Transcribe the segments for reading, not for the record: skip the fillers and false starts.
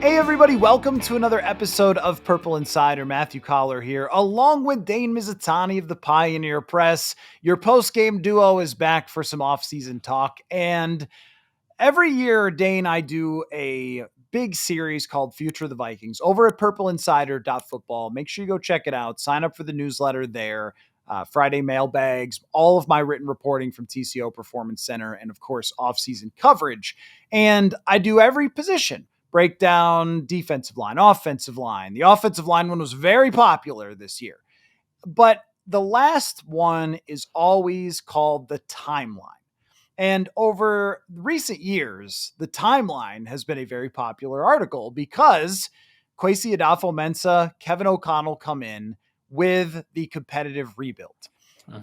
Hey everybody, welcome to another episode of Purple Insider. Matthew Coller here, along with Dane Mizutani of the Pioneer Press. Your post-game duo is back for some off-season talk, and every year, Dane, I do a big series called Future of the Vikings over at purpleinsider.football. Make sure you go check it out. Sign up for the newsletter there. Friday mailbags, all of my written reporting from TCO Performance Center, and of course, off-season coverage. And I do every position. Breakdown, defensive line, offensive line. The offensive line one was very popular this year. But the last one is always called the timeline. And over recent years, the timeline has been a very popular article because Kwesi Adofo-Mensah, Kevin O'Connell come in with the competitive rebuild.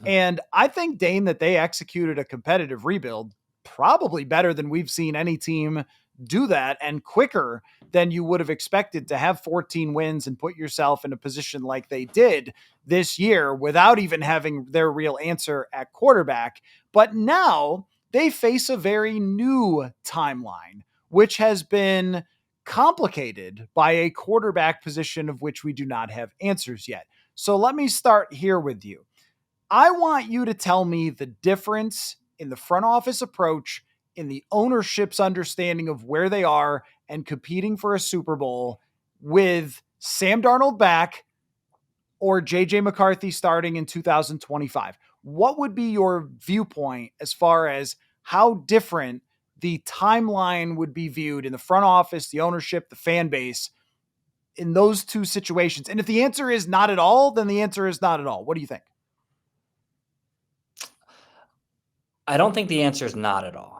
And I think, Dane, that they executed a competitive rebuild probably better than we've seen any team do that, and quicker than you would have expected to have 14 wins and put yourself in a position like they did this year without even having their real answer at quarterback. But now they face a very new timeline, which has been complicated by a quarterback position of which we do not have answers yet. So let me start here with you. I want you to tell me the difference in the front office approach, in the ownership's understanding of where they are and competing for a Super Bowl with Sam Darnold back or JJ McCarthy starting in 2025. What would be your viewpoint as far as how different the timeline would be viewed in the front office, the ownership, the fan base in those two situations? And if the answer is not at all, then the answer is not at all. What do you think? I don't think the answer is not at all.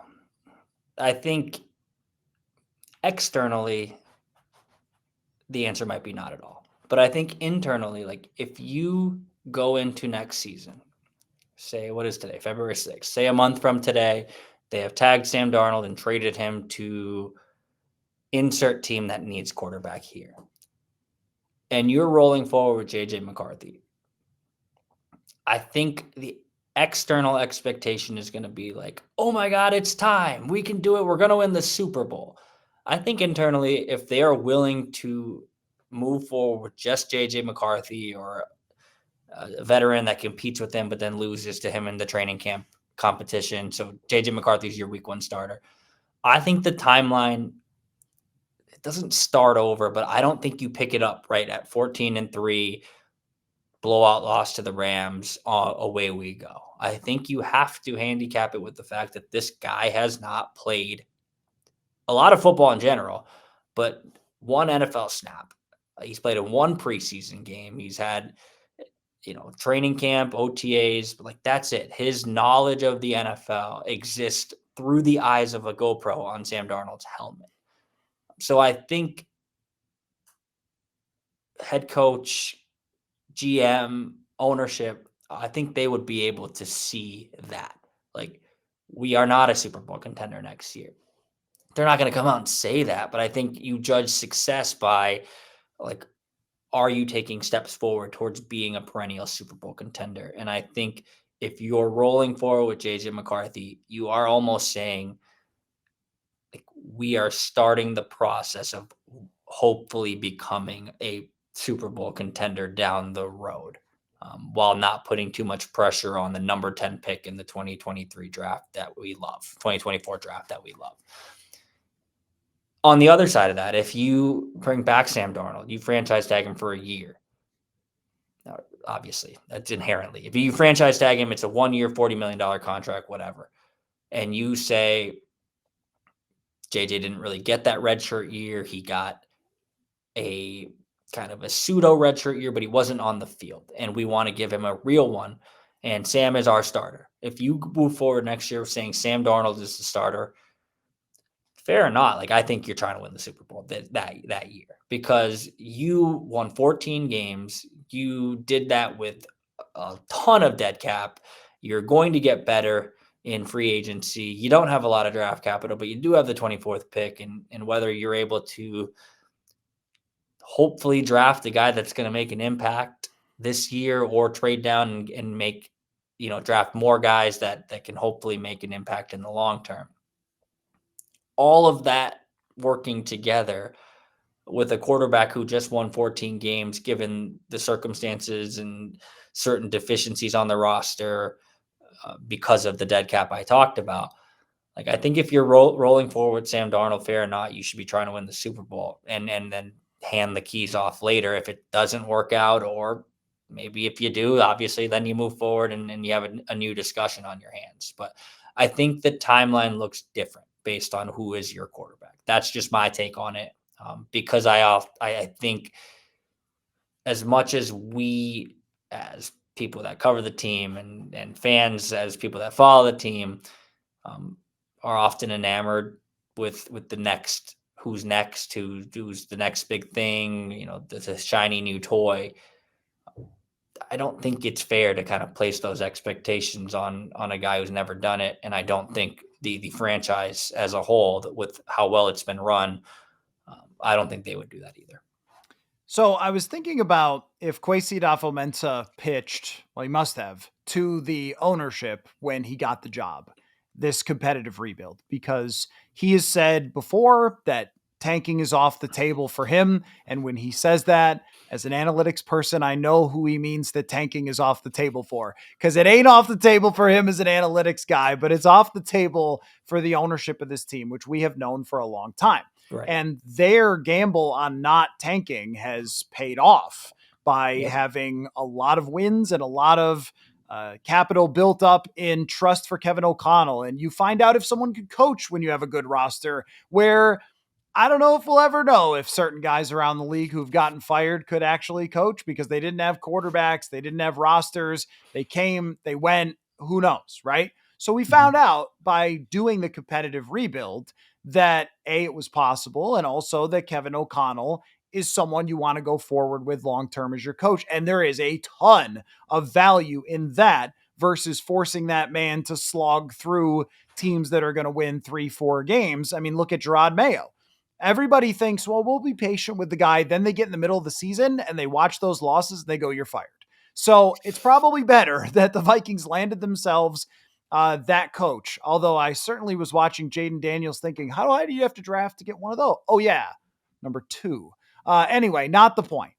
I think externally, the answer might be not at all. But I think internally, like if you go into next season, say, what is today? February 6th. Say a month from today, they have tagged Sam Darnold and traded him to insert team that needs quarterback here. And you're rolling forward with JJ McCarthy. I think the external expectation is going to be like, oh my God, it's time. We can do it. We're going to win the Super Bowl. I think internally, if they are willing to move forward with just JJ McCarthy or a veteran that competes with him, but then loses to him in the training camp competition. So JJ McCarthy is your week one starter. I think the timeline, it doesn't start over, but I don't think you pick it up right at 14-3, blowout loss to the Rams, away we go. I think you have to handicap it with the fact that this guy has not played a lot of football in general, but one NFL snap. He's played in one preseason game. He's had, training camp, OTAs, but like that's it. His knowledge of the NFL exists through the eyes of a GoPro on Sam Darnold's helmet. So I think head coach, GM, ownership, I think they would be able to see that. Like, we are not a Super Bowl contender next year. They're not going to come out and say that, but I think you judge success by, like, are you taking steps forward towards being a perennial Super Bowl contender? And I think if you're rolling forward with JJ McCarthy, you are almost saying, like, we are starting the process of hopefully becoming a Super Bowl contender down the road, while not putting too much pressure on the number 10 pick in the 2023 draft that we love, 2024 draft that we love. On the other side of that, if you bring back Sam Darnold, you franchise tag him for a year. Now, obviously, that's inherently. If you franchise tag him, it's a 1 year, $40 million contract, whatever. And you say JJ didn't really get that redshirt year. He got a kind of a pseudo redshirt year, but he wasn't on the field. And we want to give him a real one. And Sam is our starter. If you move forward next year saying Sam Darnold is the starter, fair or not, like I think you're trying to win the Super Bowl that year because you won 14 games. You did that with a ton of dead cap. You're going to get better in free agency. You don't have a lot of draft capital, but you do have the 24th pick. And whether you're able to hopefully draft a guy that's going to make an impact this year or trade down and make, draft more guys that can hopefully make an impact in the long term. All of that working together, with a quarterback who just won 14 games, given the circumstances and certain deficiencies on the roster because of the dead cap I talked about. Like, I think if you're rolling forward Sam Darnold, fair or not, you should be trying to win the Super Bowl and then hand the keys off later if it doesn't work out, or maybe if you do, obviously, then you move forward and you have a new discussion on your hands. But I think the timeline looks different based on who is your quarterback. That's just my take on it. Because I think as much as we, as people that cover the team and fans, as people that follow the team, um, are often enamored with the next, who's next, who's the next big thing, the shiny new toy. I don't think it's fair to kind of place those expectations on a guy who's never done it, and I don't think the franchise as a whole, with how well it's been run, I don't think they would do that either. So I was thinking about if Kwesi Adofo-Mensah pitched, well, he must have, to the ownership when he got the job, this competitive rebuild, because he has said before that tanking is off the table for him. And when he says that, as an analytics person, I know who he means that tanking is off the table for, because it ain't off the table for him as an analytics guy, but it's off the table for the ownership of this team, which we have known for a long time. Right. And their gamble on not tanking has paid off by having a lot of wins and a lot of capital built up in trust for Kevin O'Connell. And you find out if someone could coach when you have a good roster, where I don't know if we'll ever know if certain guys around the league who've gotten fired could actually coach, because they didn't have quarterbacks, they didn't have rosters, they came, they went, who knows, right? So we found out by doing the competitive rebuild that it was possible, and also that Kevin O'Connell is someone you want to go forward with long-term as your coach. And there is a ton of value in that versus forcing that man to slog through teams that are going to win 3-4 games. I mean, look at Gerard Mayo. Everybody thinks, well, we'll be patient with the guy. Then they get in the middle of the season and they watch those losses and they go, you're fired. So it's probably better that the Vikings landed themselves that coach. Although I certainly was watching Jaden Daniels thinking, how high do you have to draft to get one of those? Oh, yeah, number 2. Anyway, not the point.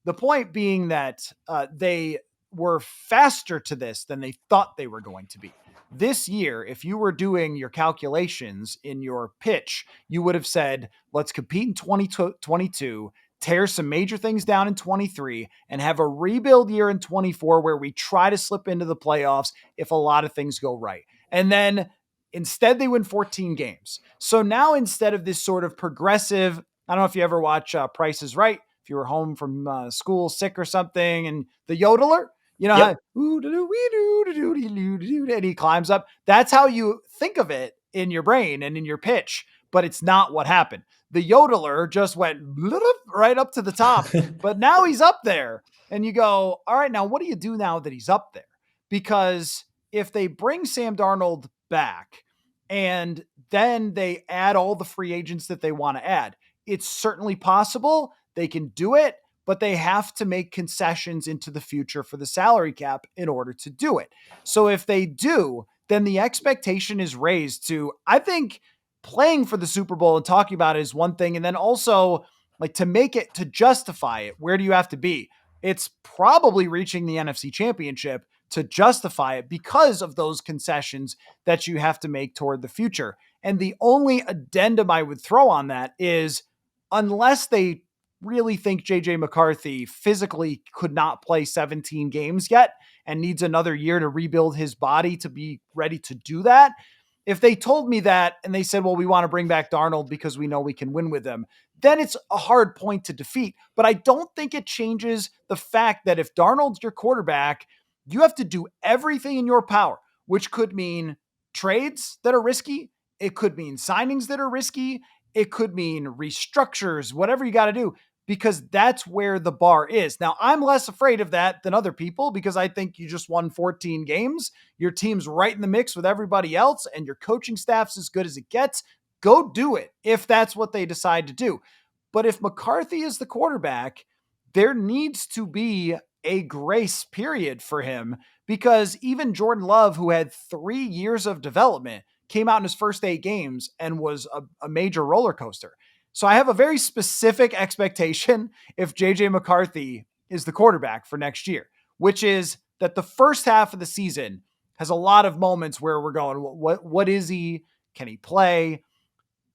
The point being that they were faster to this than they thought they were going to be. This year, if you were doing your calculations in your pitch, you would have said, let's compete in 2022, tear some major things down in 23, and have a rebuild year in 24 where we try to slip into the playoffs if a lot of things go right. And then instead, they win 14 games. So now, instead of this sort of progressive, I don't know if you ever watch Price is Right, if you were home from school sick or something, and the yodeler, you know, Yep. and he climbs up. That's how you think of it in your brain and in your pitch, but it's not what happened. The yodeler just went right up to the top, but now he's up there. And you go, all right, now what do you do now that he's up there? Because if they bring Sam Darnold back and then they add all the free agents that they want to add, it's certainly possible they can do it, but they have to make concessions into the future for the salary cap in order to do it. So if they do, then the expectation is raised to, I think, playing for the Super Bowl and talking about it is one thing. And then also, like, to make it, to justify it, where do you have to be? It's probably reaching the NFC Championship to justify it because of those concessions that you have to make toward the future. And the only addendum I would throw on that is, unless they really think JJ McCarthy physically could not play 17 games yet and needs another year to rebuild his body to be ready to do that. If they told me that and they said, well, we want to bring back Darnold because we know we can win with him, then it's a hard point to defeat. But I don't think it changes the fact that if Darnold's your quarterback, you have to do everything in your power, which could mean trades that are risky. It could mean signings that are risky. It could mean restructures, whatever you got to do, because that's where the bar is. Now, I'm less afraid of that than other people because I think you just won 14 games. Your team's right in the mix with everybody else, and your coaching staff's as good as it gets. Go do it if that's what they decide to do. But if McCarthy is the quarterback, there needs to be a grace period for him, because even Jordan Love, who had 3 years of development, came out in his first 8 games and was a major roller coaster. So I have a very specific expectation if JJ McCarthy is the quarterback for next year, which is that the first half of the season has a lot of moments where we're going, what is he? Can he play?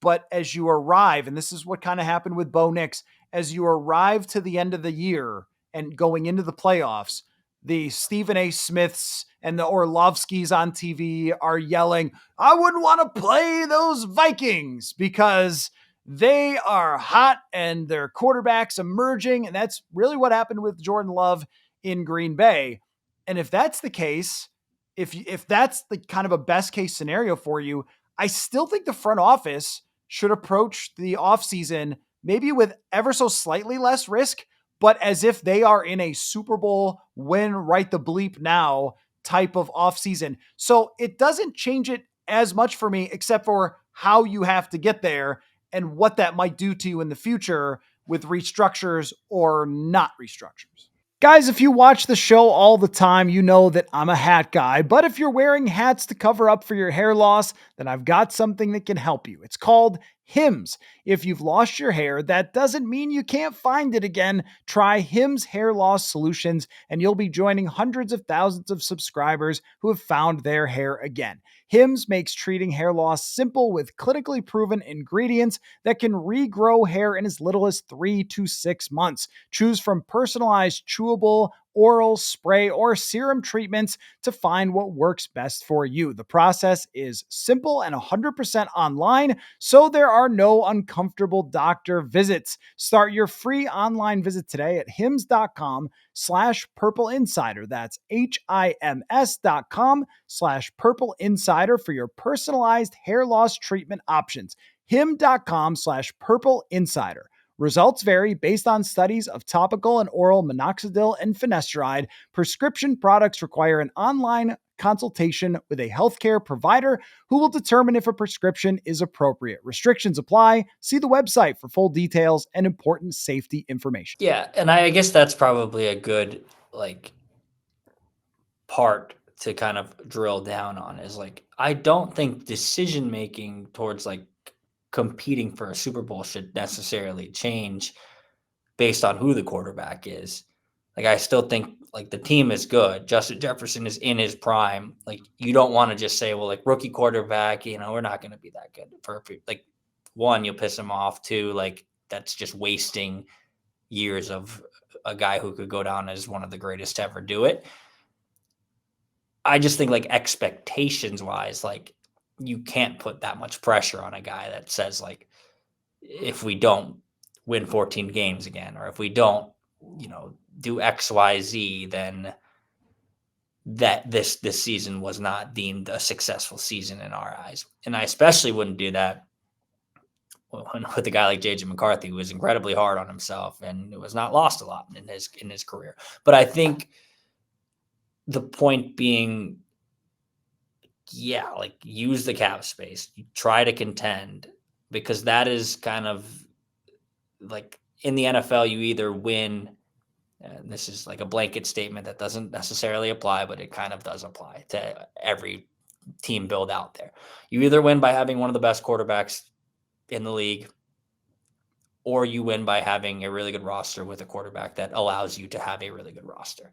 But as you arrive, and this is what kind of happened with Bo Nix, as you arrive to the end of the year and going into the playoffs, the Stephen A. Smiths and the Orlovskis on TV are yelling, I wouldn't want to play those Vikings because they are hot and their quarterback's emerging. And that's really what happened with Jordan Love in Green Bay. And if that's the case, if that's the kind of a best case scenario for you, I still think the front office should approach the offseason maybe with ever so slightly less risk, but as if they are in a Super Bowl win right the bleep now type of offseason. So it doesn't change it as much for me, except for how you have to get there and what that might do to you in the future with restructures or not restructures. Guys, if you watch the show all the time, you know that I'm a hat guy. But if you're wearing hats to cover up for your hair loss, then I've got something that can help you. It's called Hims. If you've lost your hair, that doesn't mean you can't find it again. Try Hims Hair Loss Solutions, and you'll be joining hundreds of thousands of subscribers who have found their hair again. Hims makes treating hair loss simple with clinically proven ingredients that can regrow hair in as little as 3 to 6 months. Choose from personalized chewable, oral, spray, or serum treatments to find what works best for you. The process is simple and 100% online, so there are no uncomfortable doctor visits. Start your free online visit today at hims.com/purple insider. That's HIMS.com/purple insider for your personalized hair loss treatment options. Him.com/purple insider. Results vary based on studies of topical and oral minoxidil and finasteride. Prescription products require an online consultation with a healthcare provider who will determine if a prescription is appropriate. Restrictions apply. See the website for full details and important safety information. Yeah, and I guess that's probably a good part to kind of drill down on is I don't think decision making towards competing for a Super Bowl should necessarily change based on who the quarterback is. I still think the team is good. Justin Jefferson is in his prime. You don't want to just say, well, rookie quarterback, we're not going to be that good. One, you'll piss him off. Two, that's just wasting years of a guy who could go down as one of the greatest to ever do it. I just think expectations wise, you can't put that much pressure on a guy that says if we don't win 14 games again, or if we don't, do XYZ, then that this season was not deemed a successful season in our eyes. And I especially wouldn't do that with a guy like JJ McCarthy, who was incredibly hard on himself and who was not lost a lot in his career. But I think the point being, yeah, use the cap space, you try to contend, because that is kind of in the NFL, you either win, and this is a blanket statement that doesn't necessarily apply, but it kind of does apply to every team build out there. You either win by having one of the best quarterbacks in the league, or you win by having a really good roster with a quarterback that allows you to have a really good roster.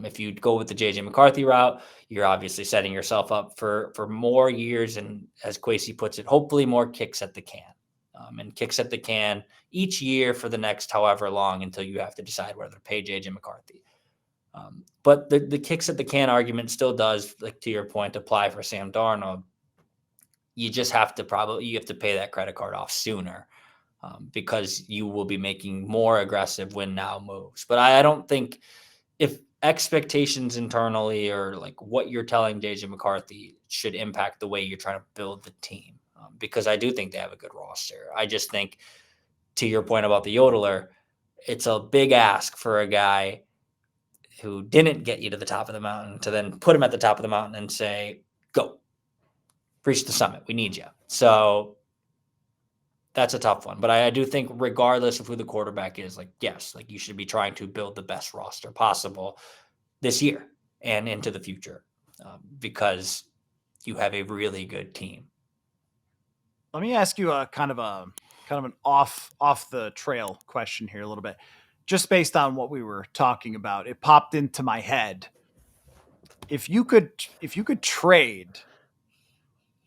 If you go with the JJ McCarthy route, you're obviously setting yourself up for more years, and as Kwesi puts it, hopefully more kicks at the can. And kicks at the can each year for the next however long until you have to decide whether to pay JJ McCarthy. But the kicks at the can argument still does, to your point, apply for Sam Darnold. You just have to pay that credit card off sooner, because you will be making more aggressive win now moves. But I don't think, if expectations internally or what you're telling JJ McCarthy should impact the way you're trying to build the team, because I do think they have a good roster. I just think, to your point about the yodeler, it's a big ask for a guy who didn't get you to the top of the mountain to then put him at the top of the mountain and say, go, reach the summit. We need you. So that's a tough one. But I do think, regardless of who the quarterback is, yes, you should be trying to build the best roster possible this year and into the future, because you have a really good team. Let me ask you a kind of kind of an off the trail question here a little bit. Just based on what we were talking about, it popped into my head. If you could trade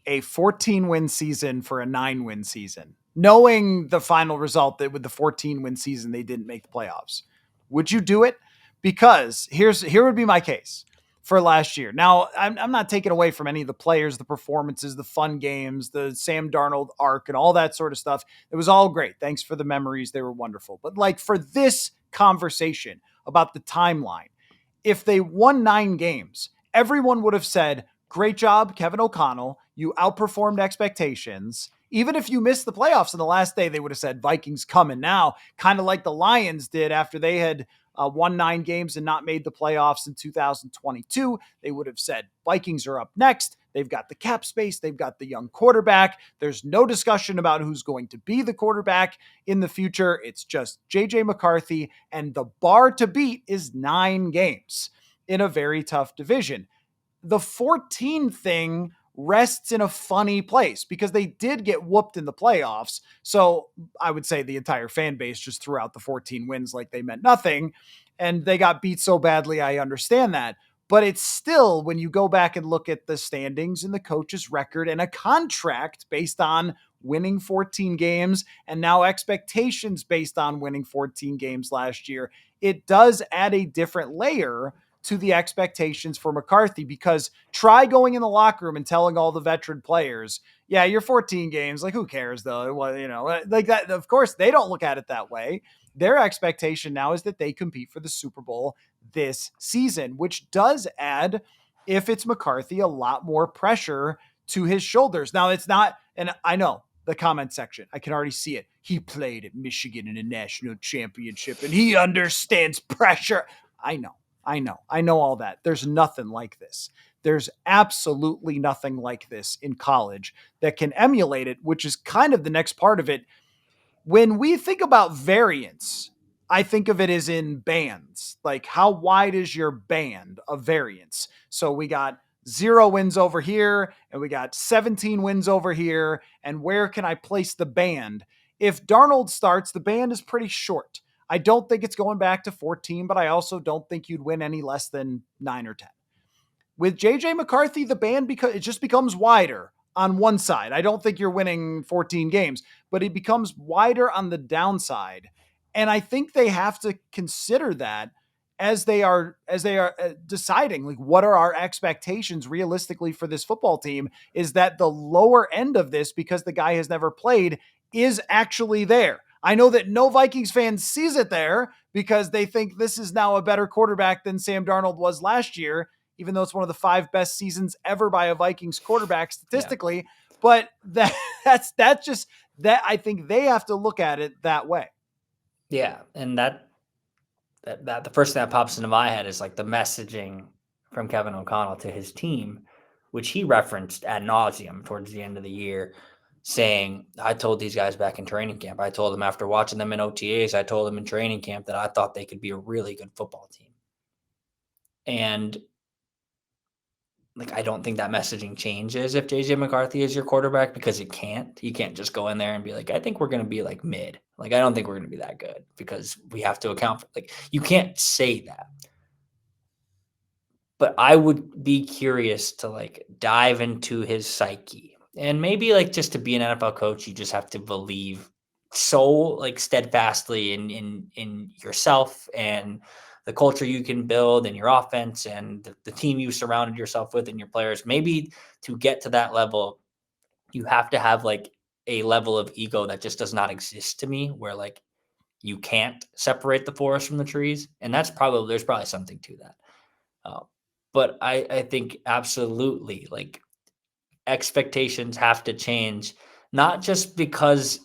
a 14-win season for a 9-win season, knowing the final result that with the 14-win season they didn't make the playoffs, would you do it? Because here would be my case for last year. Now, I'm not taking away from any of the players, the performances, the fun games, the Sam Darnold arc, and all that sort of stuff. It was all great. Thanks for the memories. They were wonderful. But like for this conversation about the timeline, if they won 9 games, everyone would have said, great job, Kevin O'Connell. You outperformed expectations. Even if you missed the playoffs in the last day, they would have said Vikings coming now, kind of like the Lions did after they had won 9 games and not made the playoffs in 2022. They would have said Vikings are up next. They've got the cap space. They've got the young quarterback. There's no discussion about who's going to be the quarterback in the future. It's just JJ McCarthy, and the bar to beat is 9 games in a very tough division. The 14 thing rests in a funny place because they did get whooped in the playoffs. So I would say the entire fan base just threw out the 14 wins like they meant nothing. And they got beat so badly, I understand that. But it's still, when you go back and look at the standings and the coach's record and a contract based on winning 14 games and now expectations based on winning 14 games last year, it does add a different layer to the expectations for McCarthy, because try going in the locker room and telling all the veteran players, yeah, you're 14 games. Like, who cares though? Well, like that. Of course, they don't look at it that way. Their expectation now is that they compete for the Super Bowl this season, which does add, if it's McCarthy, a lot more pressure to his shoulders. Now, it's not, and I know the comment section, I can already see it. He played at Michigan in a national championship and he understands pressure. I know all that. There's nothing like this. There's absolutely nothing like this in college that can emulate it, which is kind of the next part of it. When we think about variance, I think of it as in bands. Like, how wide is your band of variance? So we got 0 wins over here, and we got 17 wins over here. And where can I place the band? If Darnold starts, the band is pretty short. I don't think it's going back to 14, but I also don't think you'd win any less than 9 or 10. With JJ McCarthy, the band, because it just becomes wider on one side. I don't think you're winning 14 games, but it becomes wider on the downside. And I think they have to consider that as they are deciding, like, what are our expectations realistically for this football team, is that the lower end of this, because the guy has never played, is actually there. I know that no Vikings fan sees it there because they think this is now a better quarterback than Sam Darnold was last year, even though it's one of the 5 best seasons ever by a Vikings quarterback statistically. Yeah. But that's just that. I think they have to look at it that way. Yeah. And that the first thing that pops into my head is like the messaging from Kevin O'Connell to his team, which he referenced ad nauseum towards the end of the year, saying, I told these guys back in training camp, I told them after watching them in OTAs, I told them in training camp that I thought they could be a really good football team. And like, I don't think that messaging changes if JJ McCarthy is your quarterback, because it can't. You can't just go in there and be like, I think we're going to be like mid. Like, I don't think we're going to be that good, because we have to account for, like, you can't say that. But I would be curious to like dive into his psyche. And maybe like just to be an NFL coach, you just have to believe so like steadfastly in yourself and the culture you can build and your offense and the team you surrounded yourself with and your players. Maybe to get to that level, you have to have like a level of ego that just does not exist to me, where like you can't separate the forest from the trees. And there's probably something to that. But I think absolutely, like, expectations have to change, not just because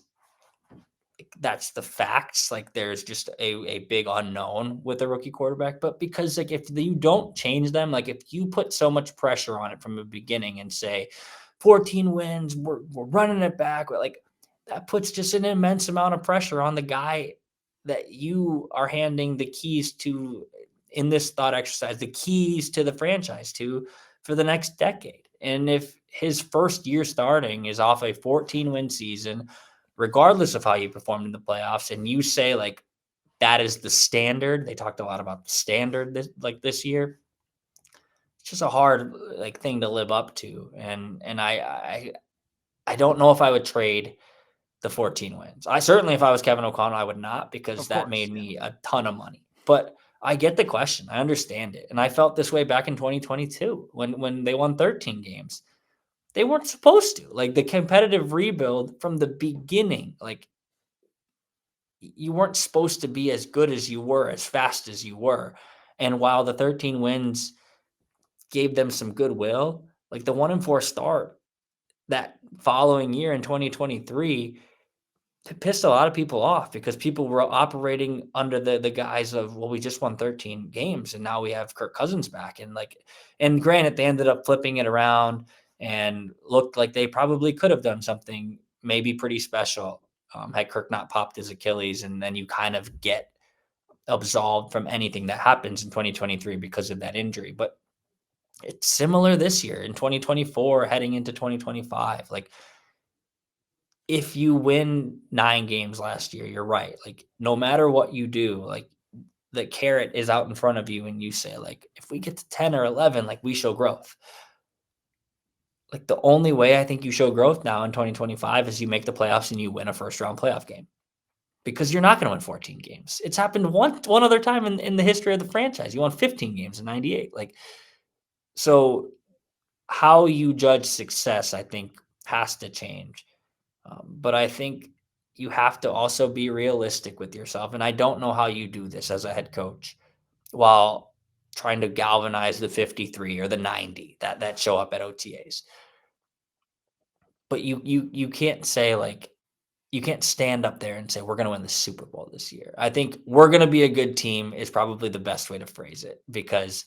that's the facts, like there's just a big unknown with a rookie quarterback, but because like if you don't change them, like if you put so much pressure on it from the beginning and say 14 wins, we're running it back, like that puts just an immense amount of pressure on the guy that you are handing the keys to in this thought exercise, the keys to the franchise to for the next decade. And if his first year starting is off a 14-win season regardless of how you performed in the playoffs, and you say like that is the standard. They talked a lot about the standard this year. It's just a hard like thing to live up to, and I don't know if I would trade the 14 wins. I certainly, if I was Kevin O'Connell, I would not, because Of that course. made Yeah. me a ton of money. But I get the question. I understand it. And I felt this way back in 2022 when they won 13 games. They weren't supposed to. Like the competitive rebuild from the beginning, like you weren't supposed to be as good as you were, as fast as you were. And while the 13 wins gave them some goodwill, like the 1-4 start that following year in 2023, it pissed a lot of people off because people were operating under the guise of, well, we just won 13 games and now we have Kirk Cousins back. And granted, they ended up flipping it around and looked like they probably could have done something maybe pretty special, had Kirk not popped his Achilles. And then you kind of get absolved from anything that happens in 2023 because of that injury. But it's similar this year in 2024, heading into 2025. Like, if you win 9 games last year, you're right. Like, no matter what you do, like, the carrot is out in front of you, and you say, like, if we get to 10 or 11, like, we show growth. Like, the only way I think you show growth now in 2025 is you make the playoffs and you win a first round playoff game, because you're not going to win 14 games. It's happened one other time in the history of the franchise. You won 15 games in 98. Like, so how you judge success, I think, has to change. But I think you have to also be realistic with yourself. And I don't know how you do this as a head coach while trying to galvanize the 53 or the 90 that show up at OTAs. But you can't say, like, you can't stand up there and say we're going to win the Super Bowl this year. I think we're going to be a good team is probably the best way to phrase it, because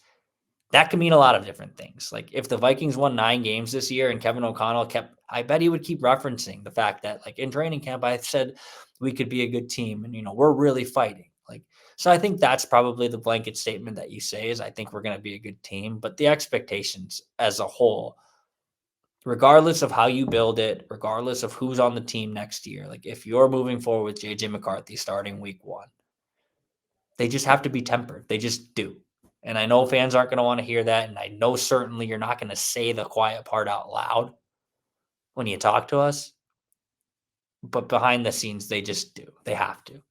that can mean a lot of different things. Like, if the Vikings won 9 games this year and Kevin O'Connell I bet he would keep referencing the fact that, like, in training camp, I said we could be a good team and, we're really fighting. Like, so I think that's probably the blanket statement that you say is, I think we're going to be a good team, but the expectations as a whole, regardless of how you build it, regardless of who's on the team next year, like, if you're moving forward with JJ McCarthy starting week 1, they just have to be tempered. They just do. And I know fans aren't going to want to hear that. And I know certainly you're not going to say the quiet part out loud when you talk to us. But behind the scenes, they just do. They have to.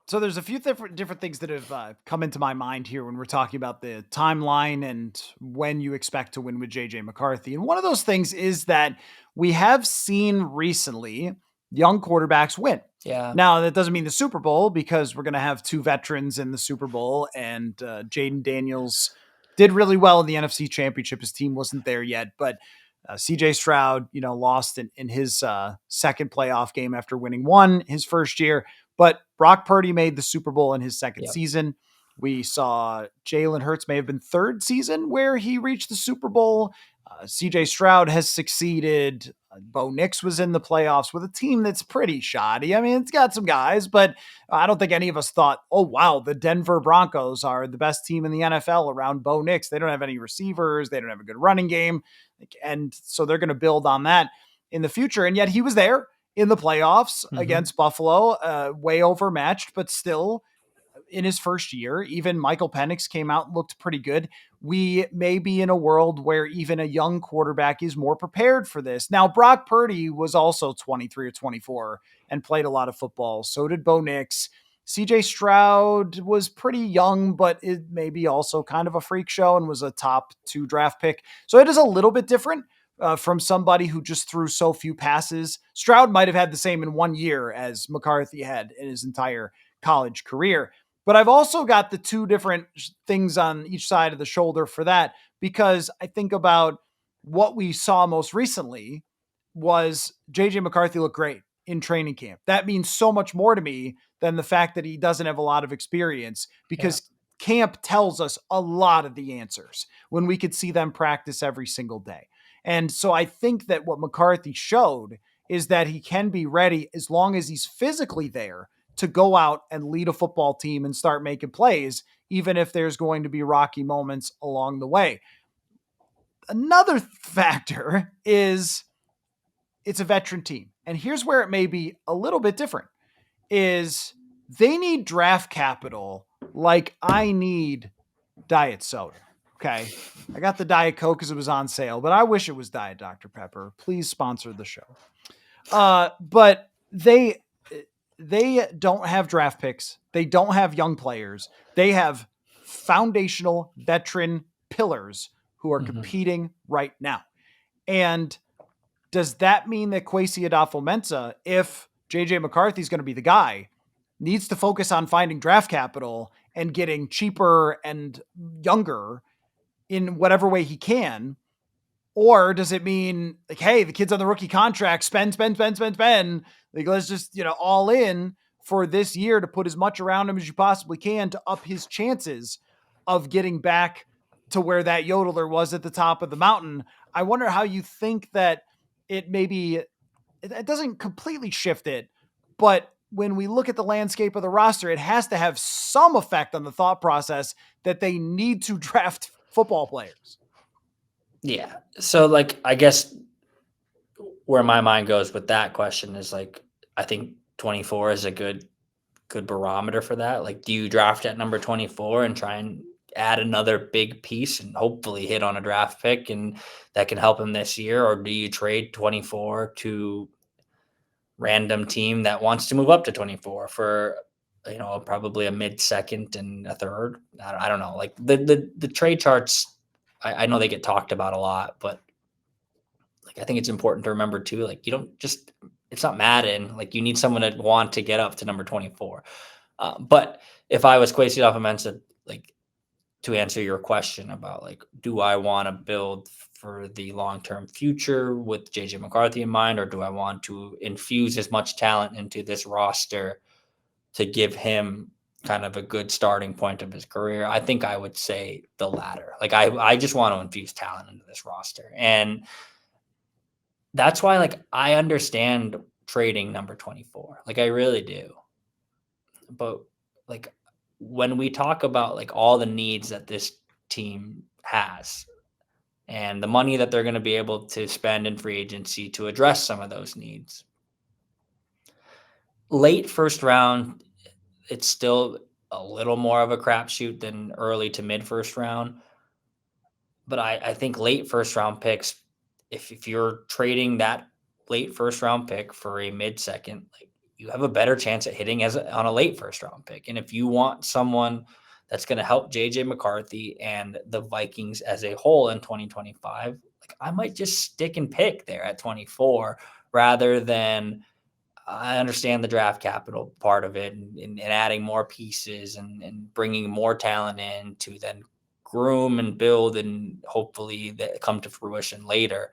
So there's a few different things that have come into my mind here when we're talking about the timeline and when you expect to win with JJ McCarthy. And one of those things is that we have seen recently young quarterbacks win. Yeah. Now, that doesn't mean the Super Bowl, because we're going to have 2 veterans in the Super Bowl, and Jaden Daniels did really well in the NFC Championship. His team wasn't there yet, but CJ Stroud, lost in his second playoff game after winning 1 his first year. But Brock Purdy made the Super Bowl in his second season. We saw Jalen Hurts may have been third season where he reached the Super Bowl. CJ Stroud has succeeded. Bo Nix was in the playoffs with a team that's pretty shoddy. I mean, it's got some guys, but I don't think any of us thought, oh, wow, the Denver Broncos are the best team in the NFL around Bo Nix. They don't have any receivers. They don't have a good running game. And so they're going to build on that in the future. And yet he was there in the playoffs against Buffalo, way overmatched, but still in his first year. Even Michael Penix came out and looked pretty good. We may be in a world where even a young quarterback is more prepared for this. Now, Brock Purdy was also 23 or 24 and played a lot of football. So did Bo Nix. CJ Stroud was pretty young, but it may be also kind of a freak show and was a top 2 draft pick. So it is a little bit different. From somebody who just threw so few passes. Stroud might have had the same in 1 year as McCarthy had in his entire college career. But I've also got the 2 different things on each side of the shoulder for that, because I think about what we saw most recently was JJ McCarthy looked great in training camp. That means so much more to me than the fact that he doesn't have a lot of experience, because camp tells us a lot of the answers when we could see them practice every single day. And so I think that what McCarthy showed is that he can be ready as long as he's physically there to go out and lead a football team and start making plays, even if there's going to be rocky moments along the way. Another factor is it's a veteran team. and here's where it may be a little bit different, is they need draft capital like I need diet soda. Okay. I got the Diet Coke because it was on sale, but I wish it was Diet Dr. Pepper. Please sponsor the show. But they don't have draft picks. They don't have young players. They have foundational veteran pillars who are competing right now. And does that mean that Kwesi Adofo-Mensah, if JJ McCarthy is going to be the guy, needs to focus on finding draft capital and getting cheaper and younger in whatever way he can? Or does it mean like, hey, the kid's on the rookie contract, spend. Like, let's just, all in for this year to put as much around him as you possibly can to up his chances of getting back to where that yodeler was at the top of the mountain. I wonder how you think that it doesn't completely shift it, but when we look at the landscape of the roster, it has to have some effect on the thought process that they need to draft football players. Yeah. So, like, I guess where my mind goes with that question is like, I think 24 is a good barometer for that. Like, do you draft at number 24 and try and add another big piece and hopefully hit on a draft pick and that can help him this year? Or do you trade 24 to random team that wants to move up to 24 for, probably a mid-second and a third? I don't know. Like the trade charts, I know they get talked about a lot, but like I think it's important to remember too, like you don't just, it's not Madden. Like you need someone to want to get up to number 24. But if I was Kwesi Adofo-Mensah, like to answer your question about like, do I want to build for the long-term future with JJ McCarthy in mind, or do I want to infuse as much talent into this roster to give him kind of a good starting point of his career? I think I would say the latter. Like I just want to infuse talent into this roster. And that's why like I understand trading number 24. Like I really do. But like when we talk about like all the needs that this team has and the money that they're going to be able to spend in free agency to address some of those needs, late first round, it's still a little more of a crapshoot than early to mid first round. But I think late first round picks, if you're trading that late first round pick for a mid second, like you have a better chance at hitting on a late first round pick. And if you want someone that's going to help JJ McCarthy and the Vikings as a whole in 2025, like I might just stick and pick there at 24 rather than, I understand the draft capital part of it and adding more pieces and bringing more talent in to then groom and build and hopefully that come to fruition later.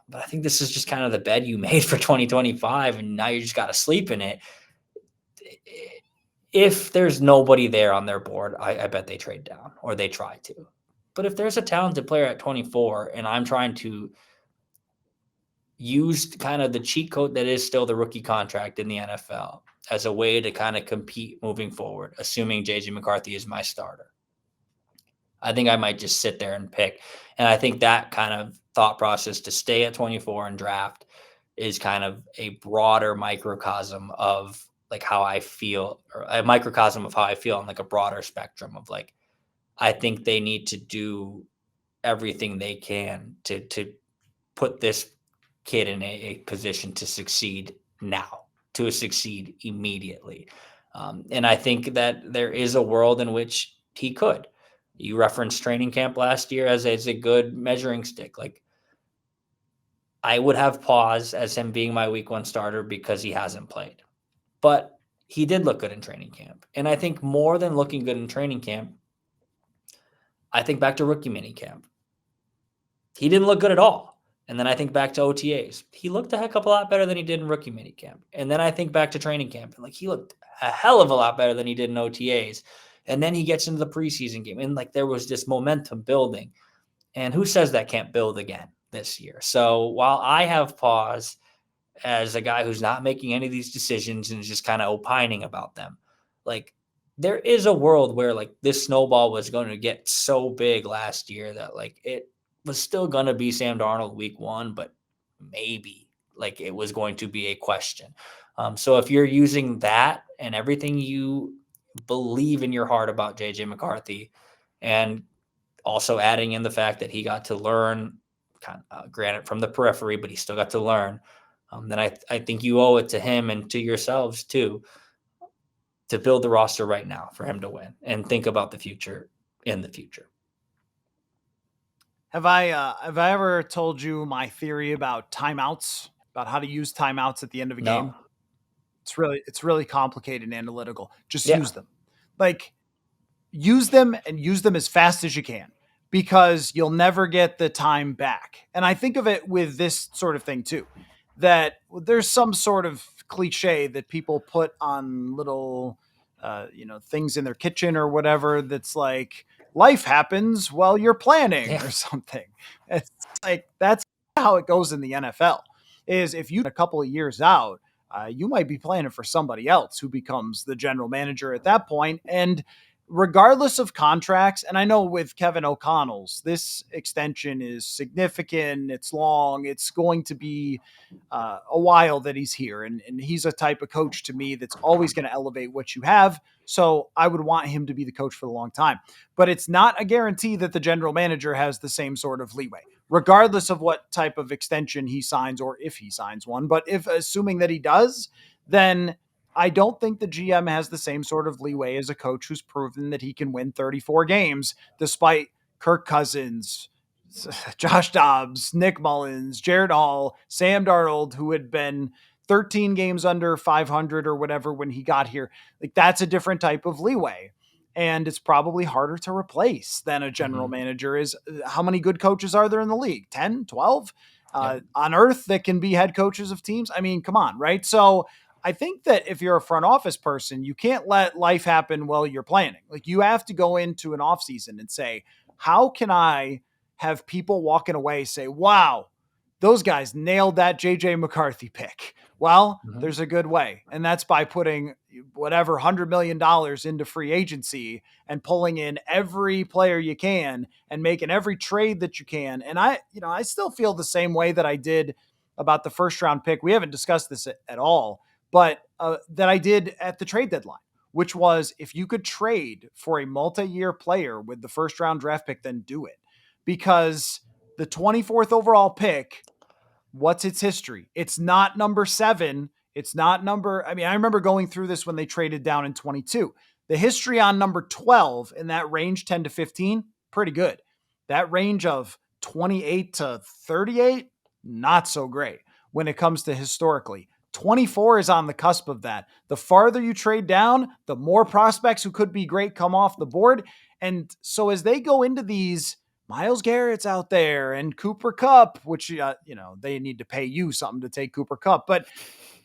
But I think this is just kind of the bed you made for 2025, and now you just got to sleep in it. If there's nobody there on their board, I bet they trade down or they try to. But if there's a talented player at 24 and I'm trying to use kind of the cheat code that is still the rookie contract in the NFL as a way to kind of compete moving forward, assuming JJ McCarthy is my starter, I think I might just sit there and pick. And I think that kind of thought process to stay at 24 and draft is kind of a broader microcosm of like how I feel, or a microcosm of how I feel on like a broader spectrum of like, I think they need to do everything they can to put this kid in a position to succeed now, to succeed immediately. And I think that there is a world in which he could. You referenced training camp last year as a good measuring stick. Like I would have pause as him being my week one starter because he hasn't played, but he did look good in training camp. And I think more than looking good in training camp, I think back to rookie mini camp. He didn't look good at all. And then I think back to OTAs. He looked a heck of a lot better than he did in rookie minicamp. And then I think back to training camp. And like he looked a hell of a lot better than he did in OTAs. And then he gets into the preseason game. And like there was this momentum building. And who says that can't build again this year? So while I have pause as a guy who's not making any of these decisions and is just kind of opining about them, like there is a world where like this snowball was going to get so big last year that like it was still going to be Sam Darnold week one, but maybe like it was going to be a question. So if you're using that and everything you believe in your heart about JJ McCarthy, and also adding in the fact that he got to learn, granted from the periphery, but he still got to learn, then I think you owe it to him and to yourselves too to build the roster right now for him to win and think about the future in the future. Have I ever told you my theory about timeouts, about how to use timeouts at the end of a game? No. It's really complicated and analytical. Just Yeah. use them. Like, use them and use them as fast as you can, because you'll never get the time back. And I think of it with this sort of thing too, that there's some sort of cliche that people put on little, things in their kitchen or whatever. That's like, life happens while you're planning Yeah. or something. It's like, that's how it goes in the NFL. Is if you a couple of years out, you might be planning for somebody else who becomes the general manager at that point. And regardless of contracts, and I know with Kevin O'Connell's, this extension is significant, it's long, it's going to be a while that he's here. And he's a type of coach to me that's always going to elevate what you have. So I would want him to be the coach for a long time. But it's not a guarantee that the general manager has the same sort of leeway, regardless of what type of extension he signs or if he signs one. But if assuming that he does, then I don't think the GM has the same sort of leeway as a coach who's proven that he can win 34 games despite Kirk Cousins, Josh Dobbs, Nick Mullins, Jared Hall, Sam Darnold, who had been 13 games under 500 or whatever when he got here. Like, that's a different type of leeway. And it's probably harder to replace than a general manager is. How many good coaches are there in the league? 10, 12 on earth that can be head coaches of teams? I mean, come on, right? So I think that if you're a front office person, you can't let life happen while you're planning. Like, you have to go into an offseason and say, how can I have people walking away say, wow, those guys nailed that JJ McCarthy pick? Well, there's a good way. And that's by putting whatever $100 million into free agency and pulling in every player you can and making every trade that you can. And I still feel the same way that I did about the first round pick. We haven't discussed this at all, but that I did at the trade deadline, which was, if you could trade for a multi-year player with the first round draft pick, then do it. Because the 24th overall pick, what's its history? It's not number 7. It's not number, I mean, I remember going through this when they traded down in 22. The history on number 12 in that range, 10 to 15, pretty good. That range of 28 to 38, not so great when it comes to historically. 24 is on the cusp of that. The farther you trade down, the more prospects who could be great come off the board. And so as they go into these, Myles Garrett's out there and Cooper Kupp, which, they need to pay you something to take Cooper Kupp. But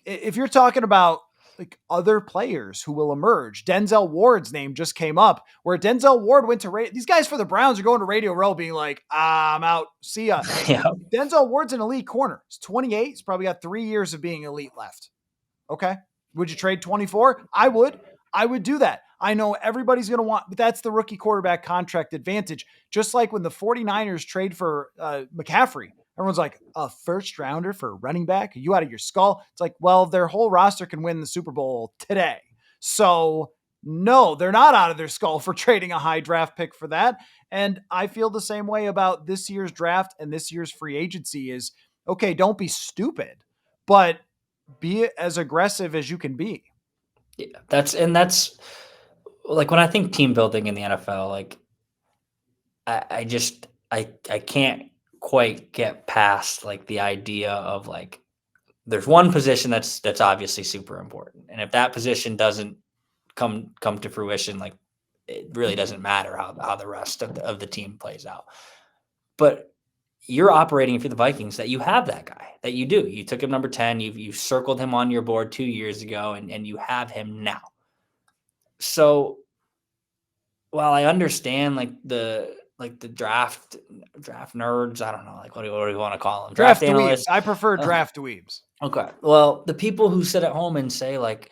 if you're talking about like other players who will emerge, Denzel Ward's name just came up, where Denzel Ward went to these guys for the Browns are going to Radio Row being like, I'm out. See ya. Yeah. Denzel Ward's an elite corner. He's 28. He's probably got 3 years of being elite left. Okay. Would you trade 24? I would do that. I know everybody's going to want, but that's the rookie quarterback contract advantage. Just like when the 49ers trade for McCaffrey, everyone's like, a first rounder for a running back? Are you out of your skull? It's like, well, their whole roster can win the Super Bowl today. So no, they're not out of their skull for trading a high draft pick for that. And I feel the same way about this year's draft and this year's free agency is, okay, don't be stupid, but be as aggressive as you can be. Yeah, that's like when I think team building in the NFL, like I can't quite get past like the idea of like there's one position that's obviously super important, and if that position doesn't come to fruition, like it really doesn't matter how the rest of the team plays out. But you're operating, if you're the Vikings, that you have that guy, that you do. You took him number 10, you circled him on your board 2 years ago, and you have him now. So while I understand like the draft nerds, I don't know, like what do you want to call them? Draft analysts. I prefer draft dweebs. Okay. Well, the people who sit at home and say like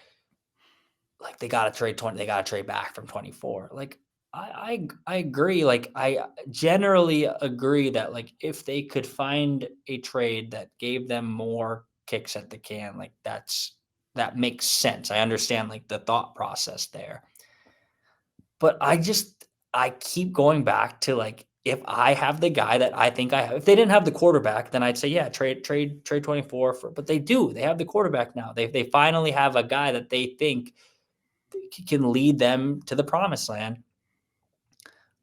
they got to trade 20, they got to trade back from 24. Like I agree. Like I generally agree that like if they could find a trade that gave them more kicks at the can. Like that makes sense. I understand like the thought process there. But I keep going back to like if I have the guy that I think I have, if they didn't have the quarterback, then I'd say, yeah, trade 24 for, but they do. They have the quarterback now. They finally have a guy that they think can lead them to the promised land.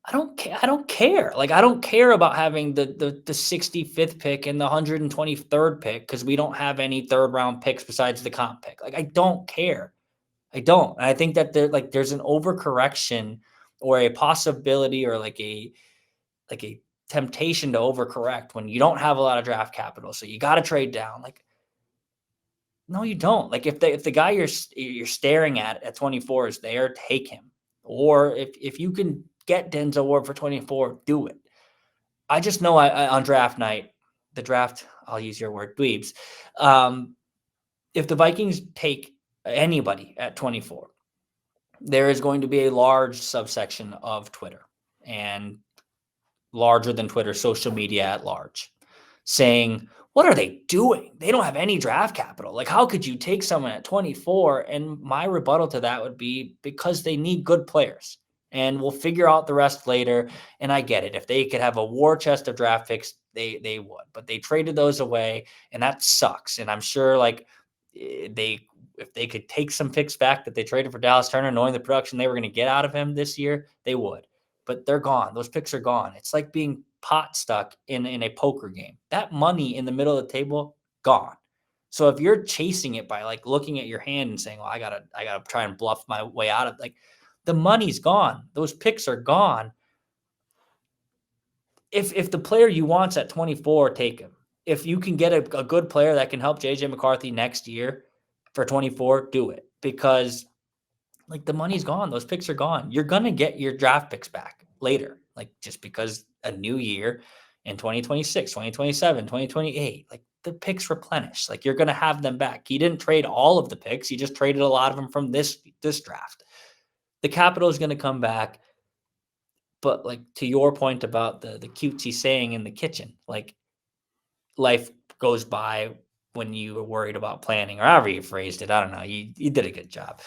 I don't care. I don't care. Like I don't care about having the 65th pick and the 123rd pick because we don't have any third round picks besides the comp pick. Like I don't care. I don't. And I think that there's an overcorrection or a possibility or like a temptation to overcorrect when you don't have a lot of draft capital. So you got to trade down. Like no, you don't. Like if the guy you're staring at 24 is there, take him. Or if you can get Denzel Ward for 24, do it. I just know I on draft night, the draft, I'll use your word, dweebs. If the Vikings take anybody at 24, there is going to be a large subsection of Twitter and larger than Twitter, social media at large, saying, what are they doing? They don't have any draft capital. Like, how could you take someone at 24? And my rebuttal to that would be because they need good players and we'll figure out the rest later. And I get it. If they could have a war chest of draft picks, they would, but they traded those away and that sucks. And I'm sure like if they could take some picks back that they traded for Dallas Turner, knowing the production they were going to get out of him this year, they would. But they're gone. Those picks are gone. It's like being pot stuck in a poker game. That money in the middle of the table, gone. So if you're chasing it by like looking at your hand and saying, well, I gotta try and bluff my way out of like the money's gone. Those picks are gone. If the player you want's at 24, take him. If you can get a good player that can help JJ McCarthy next year for 24, do it. Because like the money's gone. Those picks are gone. You're going to get your draft picks back later. Like just because a new year in 2026, 2027, 2028, like the picks replenish. Like you're going to have them back. He didn't trade all of the picks. He just traded a lot of them from this draft. The capital is going to come back. But like to your point about the cutesy saying in the kitchen, like life goes by when you were worried about planning or however you phrased it. I don't know. You did a good job.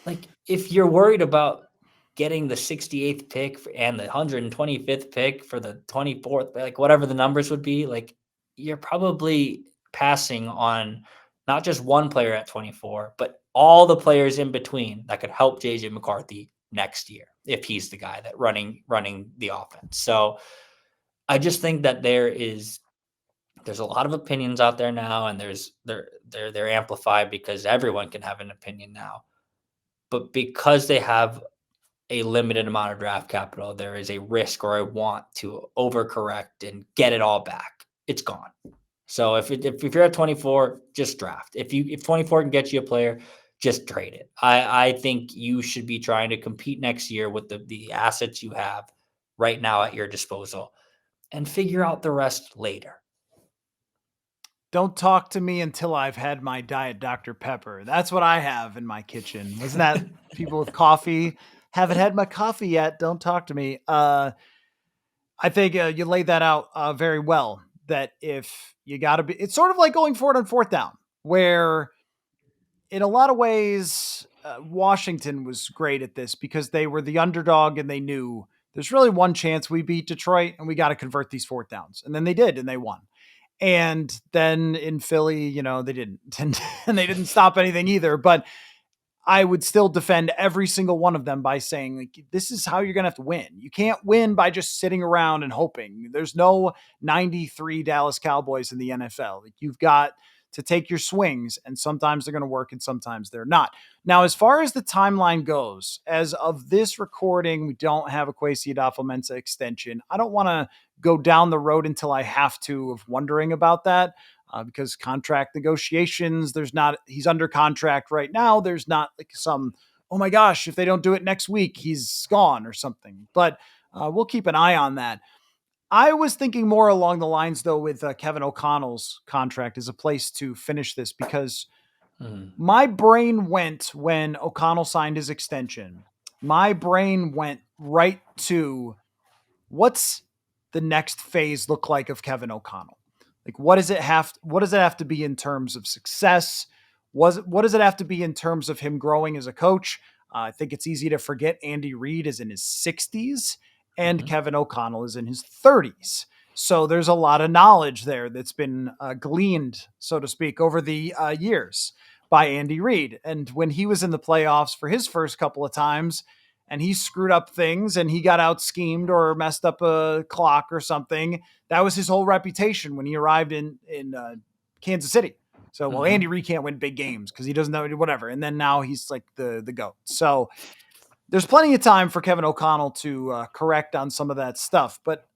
Like if you're worried about getting the 68th pick and the 125th pick for the 24th, like whatever the numbers would be, like you're probably passing on not just one player at 24, but all the players in between that could help JJ McCarthy next year if he's the guy that running the offense. So I just think that there's a lot of opinions out there now, and they're amplified because everyone can have an opinion now. But because they have a limited amount of draft capital, there is a risk or a want to overcorrect and get it all back. It's gone. So if you're at 24, just draft. If 24 can get you a player, just trade it. I think you should be trying to compete next year with the assets you have right now at your disposal and figure out the rest later. Don't talk to me until I've had my Diet Dr. Pepper. That's what I have in my kitchen. Wasn't that people with coffee? Haven't had my coffee yet. Don't talk to me. I think you laid that out very well. That if you got to be, it's sort of like going for it on fourth down, where in a lot of ways, Washington was great at this because they were the underdog and they knew there's really one chance we beat Detroit and we got to convert these fourth downs. And then they did and they won. And then in Philly, they didn't, and they didn't stop anything either. But I would still defend every single one of them by saying, like, this is how you're going to have to win. You can't win by just sitting around and hoping. There's no 93 Dallas Cowboys in the NFL. Like, you've got to take your swings, and sometimes they're going to work and sometimes they're not. Now, as far as the timeline goes, as of this recording, we don't have a Kwesi Adofo-Mensah extension. I don't want to go down the road until I have to of wondering about that. Because contract negotiations, he's under contract right now. There's not like some, oh my gosh, if they don't do it next week, he's gone or something. But we'll keep an eye on that. I was thinking more along the lines, though, with Kevin O'Connell's contract as a place to finish this, because my brain went when O'Connell signed his extension. My brain went right to what's the next phase look like of Kevin O'Connell? Like, what does it have to be in terms of success? What does it have to be in terms of him growing as a coach? I think it's easy to forget Andy Reid is in his 60s and Mhm. Kevin O'Connell is in his 30s. So there's a lot of knowledge there that's been gleaned, so to speak, over the years by Andy Reid. And when he was in the playoffs for his first couple of times, and he screwed up things and he got out schemed or messed up a clock or something, that was his whole reputation when he arrived in Kansas City. So, well, Andy Reid can't win big games because he doesn't know whatever. And then now he's like the GOAT. So there's plenty of time for Kevin O'Connell to correct on some of that stuff. But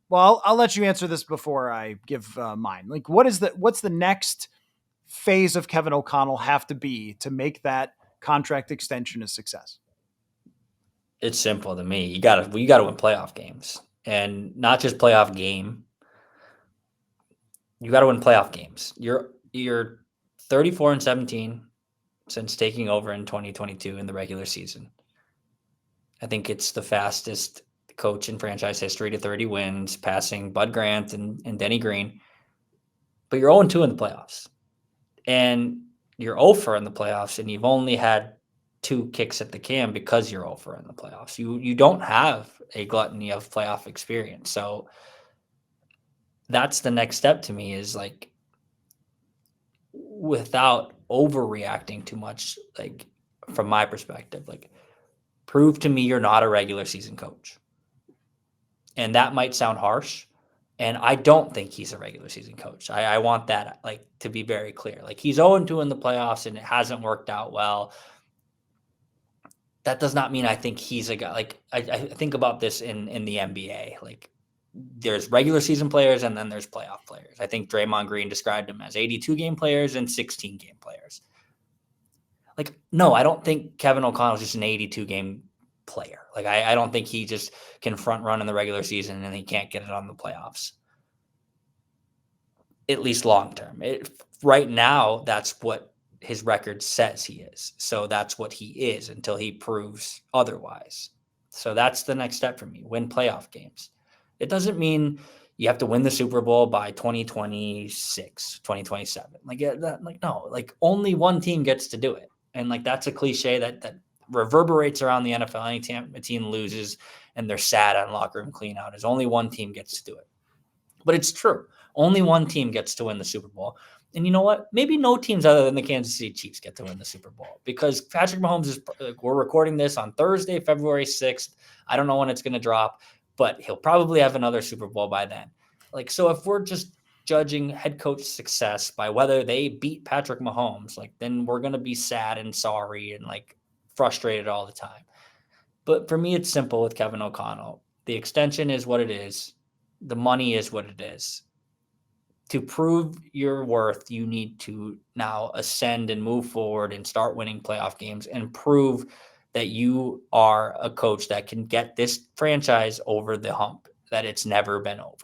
well, I'll let you answer this before I give mine. Like, what's the next phase of Kevin O'Connell have to be to make that contract extension a success? It's simple to me. You gotta win playoff games, and not just playoff game. You gotta win playoff games. You're 34-17 since taking over in 2022 in the regular season. I think it's the fastest coach in franchise history to 30 wins, passing Bud Grant and Denny Green. But you're 0-2 in the playoffs. And you're 0-for in the playoffs, and you've only had 2 kicks at the can because you're 0-for in the playoffs. You don't have a gluttony of playoff experience. So that's the next step to me, is like, without overreacting too much, like, from my perspective, like, prove to me you're not a regular season coach. And that might sound harsh. And I don't think he's a regular season coach. I want that, like, to be very clear. Like, he's 0-2 in the playoffs and it hasn't worked out well. That does not mean I think he's a guy. Like, I think about this in the NBA. Like, there's regular season players and then there's playoff players. I think Draymond Green described them as 82 game players and 16 game players. Like, no, I don't think Kevin O'Connell is just an 82 game player. Like, I don't think he just can front run in the regular season and he can't get it on the playoffs, at least long term. Right now, that's what his record says he is. So that's what he is until he proves otherwise. So that's the next step for me: win playoff games. It doesn't mean you have to win the Super Bowl by 2026, 2027. Like no, like, only one team gets to do it. And like, that's a cliche that reverberates around the NFL. Anytime a team loses and they're sad on locker room cleanout, is only one team gets to do it. But it's true. Only one team gets to win the Super Bowl. And you know what? Maybe no teams other than the Kansas City Chiefs get to win the Super Bowl, because Patrick Mahomes is, we're recording this on Thursday, February 6th. I don't know when it's going to drop, but he'll probably have another Super Bowl by then. Like, so if we're just judging head coach success by whether they beat Patrick Mahomes, like, then we're going to be sad and sorry and like frustrated all the time. But for me, it's simple with Kevin O'Connell. The extension is what it is. The money is what it is. To prove your worth, you need to now ascend and move forward and start winning playoff games and prove that you are a coach that can get this franchise over the hump that it's never been over.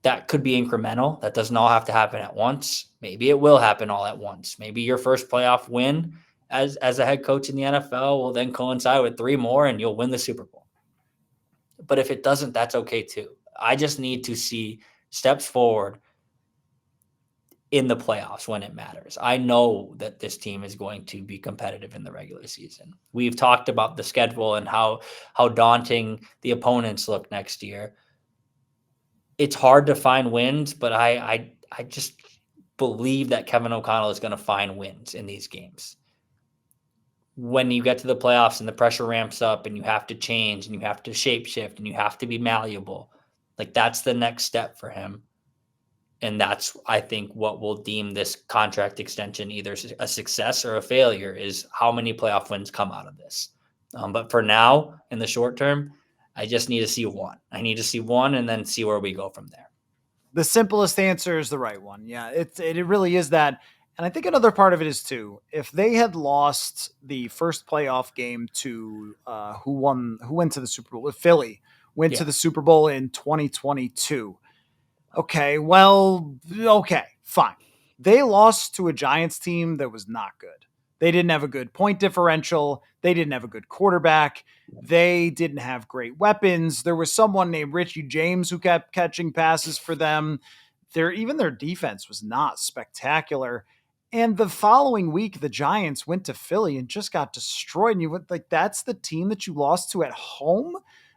That could be incremental. That doesn't all have to happen at once. Maybe it will happen all at once. Maybe your first playoff win as a head coach in the NFL will then coincide with 3 more and you'll win the Super Bowl. But if it doesn't, that's okay too. I just need to see steps forward in the playoffs when it matters. I know that this team is going to be competitive in the regular season. We've talked about the schedule and how daunting the opponents look next year. It's hard to find wins, but I just believe that Kevin O'Connell is going to find wins in these games. When you get to the playoffs and the pressure ramps up and you have to change and you have to shapeshift and you have to be malleable, like, that's the next step for him. And that's, I think, what will deem this contract extension either a success or a failure, is how many playoff wins come out of this. But for now, in the short term, I just need to see one. I need to see one and then see where we go from there. The simplest answer is the right one. Yeah, it really is that. And I think another part of it is too, if they had lost the first playoff game to who went to the Super Bowl, Philly went to the Super Bowl in 2022. Okay, fine. They lost to a Giants team that was not good. They didn't have a good point differential. They didn't have a good quarterback. They didn't have great weapons. There was someone named Richie James who kept catching passes for them. their defense was not spectacular. And the following week, the Giants went to Philly and just got destroyed. And you went like, that's the team that you lost to at home?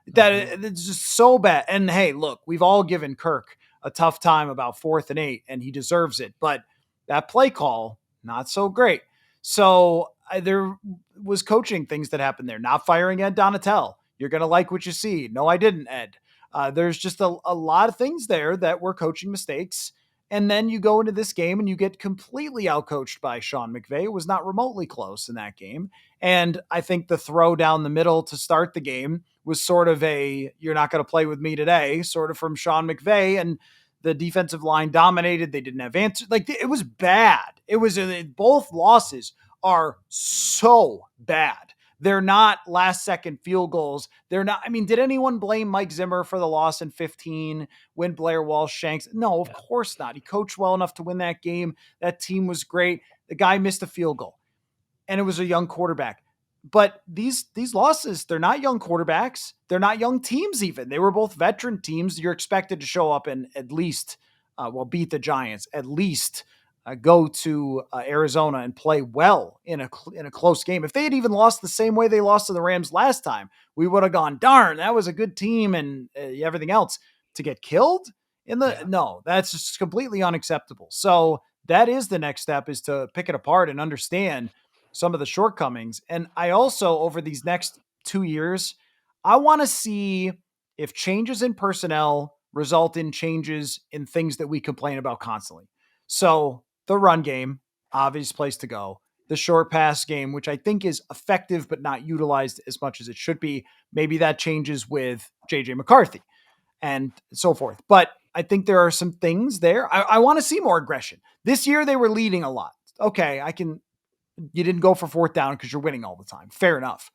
That it's just so bad. And hey, look, we've all given Kirk a tough time about 4th and 8, and he deserves it. But that play call, not so great. So there was coaching things that happened there. Not firing Ed Donatel. You're going to like what you see. No, I didn't, Ed. There's just a lot of things there that were coaching mistakes. And then you go into this game and you get completely outcoached by Sean McVay. It was not remotely close in that game. And I think the throw down the middle to start the game was sort of a, you're not going to play with me today, sort of from Sean McVay. And the defensive line dominated. They didn't have answers. Like, it was bad. It was, both losses are so bad. They're not last second field goals. They're not. I mean, did anyone blame Mike Zimmer for the loss in 15 when Blair Walsh shanks? No, of course not. He coached well enough to win that game. That team was great. The guy missed a field goal, and it was a young quarterback. But these losses, they're not young quarterbacks. They're not young teams even. They were both veteran teams. You're expected to show up and at least, beat the Giants, at least go to Arizona and play well in a close game. If they had even lost the same way they lost to the Rams last time, we would have gone, darn, that was a good team and everything else. To get killed in the no, that's just completely unacceptable. So that is the next step, is to pick it apart and understand some of the shortcomings. And I also, over these next 2 years, I want to see if changes in personnel result in changes in things that we complain about constantly. So the run game, obvious place to go. The short pass game, which I think is effective but not utilized as much as it should be. Maybe that changes with JJ McCarthy and so forth. But I think there are some things there. I want to see more aggression. This year they were leading a lot. Okay, you didn't go for 4th down because you're winning all the time. Fair enough.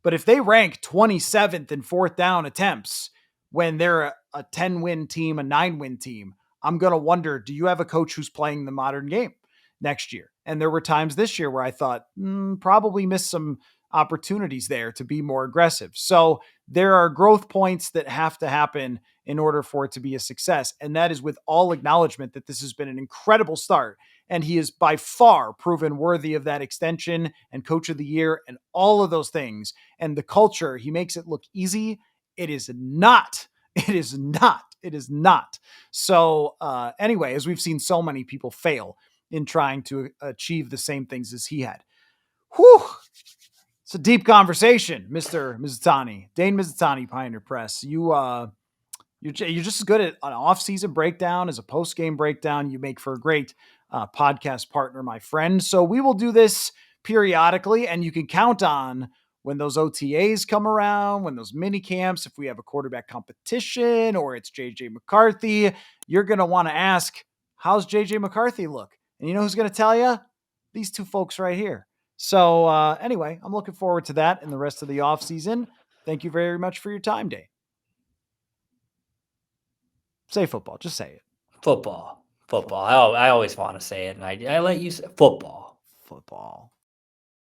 But if they rank 27th in 4th down attempts when they're a 10-win team, a 9-win team, I'm going to wonder, do you have a coach who's playing the modern game next year? And there were times this year where I thought, probably missed some opportunities there to be more aggressive. So there are growth points that have to happen in order for it to be a success. And that is with all acknowledgement that this has been an incredible start. And he is by far proven worthy of that extension and coach of the year and all of those things. And the culture, he makes it look easy. It is not. It is not. It is not. So anyway, as we've seen so many people fail in trying to achieve the same things as he had. Whew. It's a deep conversation, Mr. Mizutani. Dane Mizutani, Pioneer Press. You're just as good at an off-season breakdown as a post-game breakdown. You make for a great podcast partner, my friend. So we will do this periodically, and you can count on when those OTAs come around, when those mini camps, if we have a quarterback competition or it's JJ McCarthy, you're going to want to ask, how's JJ McCarthy look? And you know who's going to tell you? These two folks right here. So anyway, I'm looking forward to that in the rest of the offseason. Thank you very much for your time, Dane. Say football. Just say it. Football. I always want to say it, and I let you say football. Football.